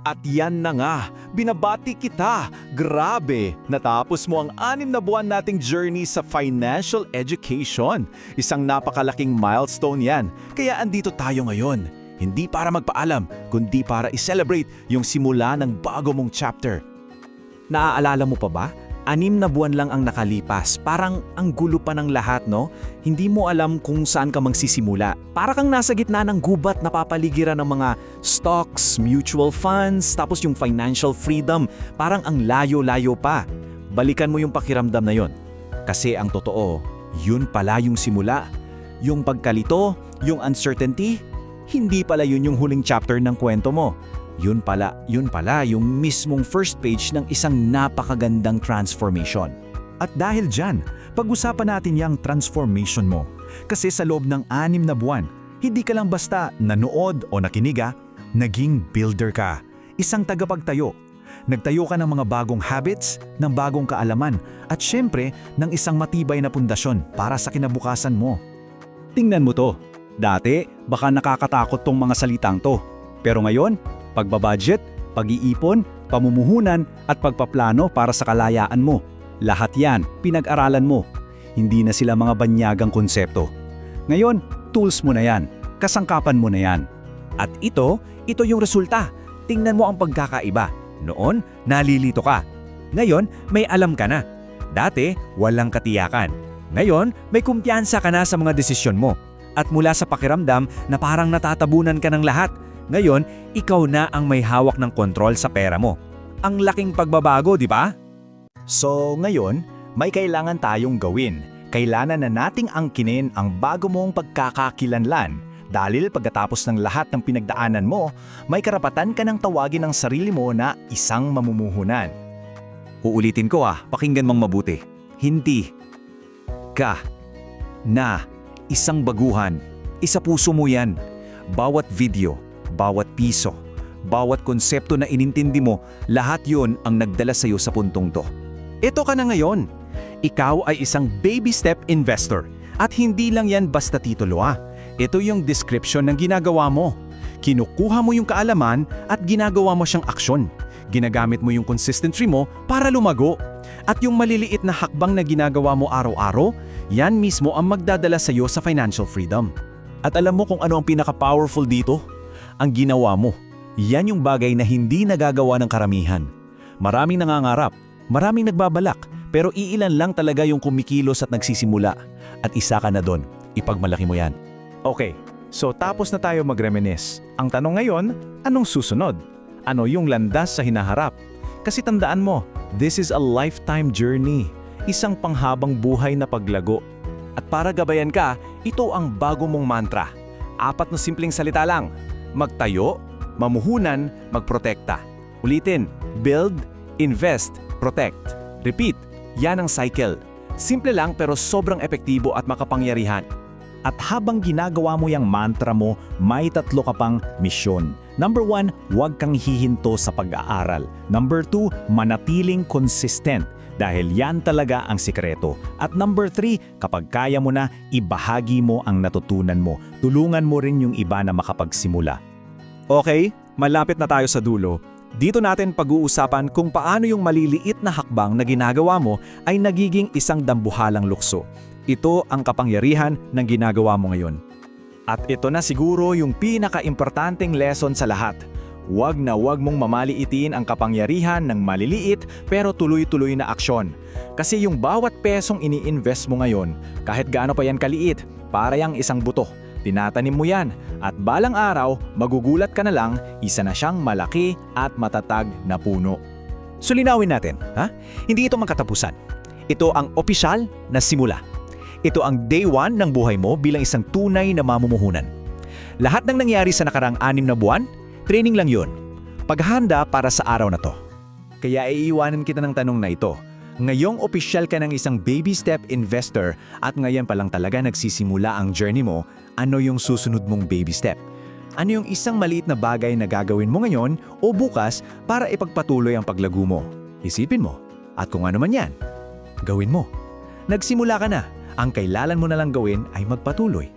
At yan na nga, binabati kita. Grabe, natapos mo ang 6 na buwan nating journey sa financial education. Isang napakalaking milestone yan. Kaya andito tayo ngayon. Hindi para magpaalam, kundi para i-celebrate yung simula ng bago mong chapter. Naaalala mo pa ba? 6 na buwan lang ang nakalipas. Parang ang gulo pa ng lahat, no? Hindi mo alam kung saan ka magsisimula. Para kang nasa gitna ng gubat na papaligiran ng mga stocks, mutual funds, tapos yung financial freedom. Parang ang layo-layo pa. Balikan mo yung pakiramdam na yon. Kasi ang totoo, yun pala yung simula. Yung pagkalito, yung uncertainty, hindi pala yun yung huling chapter ng kwento mo. Yun pala yung mismong first page ng isang napakagandang transformation. At dahil dyan, pag-usapan natin yung transformation mo. Kasi sa loob ng 6 na buwan, hindi ka lang basta nanood o nakiniga, naging builder ka. Isang tagapagtayo. Nagtayo ka ng mga bagong habits, ng bagong kaalaman, at syempre, ng isang matibay na pundasyon para sa kinabukasan mo. Tingnan mo to. Dati, baka nakakatakot tong mga salitang to. Pero ngayon, pagbabudget, pag-iipon, pamumuhunan at pagpaplano para sa kalayaan mo. Lahat yan, pinag-aralan mo. Hindi na sila mga banyagang konsepto. Ngayon, tools mo na yan. Kasangkapan mo na yan. At ito yung resulta. Tingnan mo ang pagkakaiba. Noon, nalilito ka. Ngayon, may alam ka na. Dati, walang katiyakan. Ngayon, may kumpiyansa ka na sa mga desisyon mo. At mula sa pakiramdam na parang natatabunan ka ng lahat, ngayon, ikaw na ang may hawak ng kontrol sa pera mo. Ang laking pagbabago, di ba? So, ngayon, may kailangan tayong gawin. Kailangan na nating angkinin ang bago mong pagkakakilanlan. Dahil pagkatapos ng lahat ng pinagdaanan mo, may karapatan ka ng tawagin ang sarili mo na isang mamumuhunan. Uulitin ko pakinggan mong mabuti. Hindi ka na isang baguhan. Isa puso mo yan. Bawat video, bawat piso, bawat konsepto na inintindi mo, lahat yon ang nagdala sa'yo sa puntong to. Ito ka na ngayon. Ikaw ay isang baby step investor. At hindi lang yan basta titulo Ito yung description ng ginagawa mo. Kinukuha mo yung kaalaman at ginagawa mo siyang aksyon. Ginagamit mo yung consistency mo para lumago. At yung maliliit na hakbang na ginagawa mo araw-araw, yan mismo ang magdadala sa'yo sa financial freedom. At alam mo kung ano ang pinaka-powerful dito? Ang ginawa mo. Yan yung bagay na hindi nagagawa ng karamihan. Maraming nangangarap, maraming nagbabalak, pero iilan lang talaga yung kumikilos at nagsisimula. At isa ka na doon. Ipagmalaki mo yan. Okay, so tapos na tayo mag-reminisce. Ang tanong ngayon, anong susunod? Ano yung landas sa hinaharap? Kasi tandaan mo, this is a lifetime journey. Isang panghabang buhay na paglago. At para gabayan ka, ito ang bago mong mantra. 4 na simpleng salita lang. Magtayo, mamuhunan, magprotekta. Ulitin, build, invest, protect. Repeat, yan ang cycle. Simple lang pero sobrang epektibo at makapangyarihan. At habang ginagawa mo yung mantra mo, may 3 ka pang misyon. Number 1, huwag kang hihinto sa pag-aaral. Number 2, manatiling consistent. Dahil yan talaga ang sikreto. At number 3, kapag kaya mo na, ibahagi mo ang natutunan mo. Tulungan mo rin yung iba na makapagsimula. Okay, malapit na tayo sa dulo. Dito natin pag-uusapan kung paano yung maliliit na hakbang na ginagawa mo ay nagiging isang dambuhalang lukso. Ito ang kapangyarihan ng ginagawa mo ngayon. At ito na siguro yung pinaka-importanting lesson sa lahat. Huwag na huwag mong mamaliitin ang kapangyarihan ng maliliit pero tuloy-tuloy na aksyon. Kasi yung bawat pesong ini-invest mo ngayon, kahit gaano pa yan kaliit, para yang isang buto. Tinatanim mo yan at balang araw, magugulat ka na lang, isa na siyang malaki at matatag na puno. So linawin natin, Hindi ito magkatapusan. Ito ang opisyal na simula. Ito ang day 1 ng buhay mo bilang isang tunay na mamumuhunan. Lahat ng nangyari sa nakarang 6 na buwan, training lang yun. Paghahanda para sa araw na to. Kaya iiwanan kita ng tanong na ito. Ngayong opisyal ka ng isang baby step investor at ngayon pa lang talaga nagsisimula ang journey mo, ano yung susunod mong baby step? Ano yung isang maliit na bagay na gagawin mo ngayon o bukas para ipagpatuloy ang paglago mo? Isipin mo. At kung ano man yan, gawin mo. Nagsimula ka na. Ang kailangan mo na lang gawin ay magpatuloy.